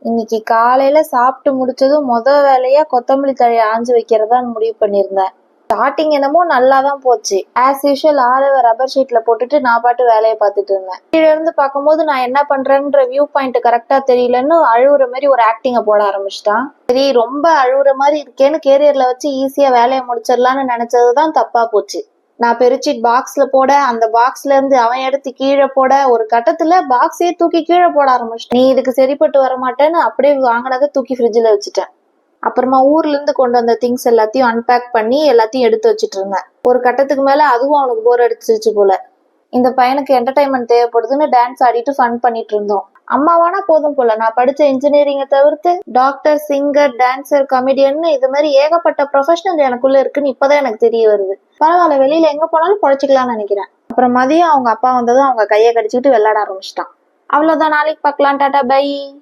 இன்னைக்கு காலையில சாப்பிட்டு முடிச்சதும் வேலையா கொத்தமல்லி தழையை ஆஞ்சு வைக்கிறதா முடிவு பண்ணியிருந்தேன். ஸ்டார்டிங் என்னமோ நல்லா தான் போச்சு. ஆஸ் யூஷுவல் ஆளவை ரப்பர் ஷீட்ல போட்டுட்டு நான் பாட்டு வேலையை பார்த்துட்டு இருந்தேன். கீழே இருந்து பார்க்கும்போது நான் என்ன பண்றேன்ற வியூ பாயிண்ட் கரெக்டா தெரியலன்னு அழுவுற மாதிரி ஒரு ஆக்டிங்க போட ஆரம்பிச்சிட்டான். சரி, ரொம்ப அழுவுற மாதிரி இருக்கேன்னு கேரியர்ல வச்சு ஈஸியா வேலையை முடிச்சிடலான்னு நினைச்சதுதான் தப்பா போச்சு. நான் பெருச்சிட் பாக்ஸ்ல போட, அந்த பாக்ஸ்ல இருந்து அவன் எடுத்து கீழே போட, ஒரு கட்டத்துல பாக்ஸே தூக்கி கீழே போட ஆரம்பிச்சிட்டேன். நீ இதுக்கு சரிப்பட்டு வர மாட்டேன்னு அப்படியே வாங்கினதை தூக்கி ஃப்ரிட்ஜில் வச்சுட்டேன். அப்புறமா ஊர்ல இருந்து கொண்டு வந்த திங்ஸ் எல்லாத்தையும் அன்பேக் பண்ணி எல்லாத்தையும் எடுத்து வச்சுட்டு இருந்தேன். ஒரு கட்டத்துக்கு மேல அதுவும் அவனுக்கு போர் அடிச்சிருச்சு போல. இந்த பையனுக்கு என்டர்டைன்மெண்ட் தேவைப்படுதுன்னு டான்ஸ் ஆடிட்டு ஃபன் பண்ணிட்டு இருந்தோம். அம்மாவானா போதும் போல, நான் படிச்ச இன்ஜினியரிங்கை தவிர்த்து டாக்டர், சிங்கர், டான்சர், கமெடியன்னு இது மாதிரி ஏகப்பட்ட ப்ரொஃபஷனல் எனக்குள்ள இருக்குன்னு இப்பதான் எனக்கு தெரிய வருது. பரவாயில்ல, வெளியில எங்க போனாலும் பொழைச்சிக்கலாம்னு நினைக்கிறேன். அப்புறம் மதியம் அவங்க அப்பா வந்ததும் அவங்க கையை கடிச்சிக்கிட்டு விளையாட ஆரம்பிச்சிட்டான். அவ்வளவுதான், நாளைக்கு பார்க்கலாம், டாடா பை.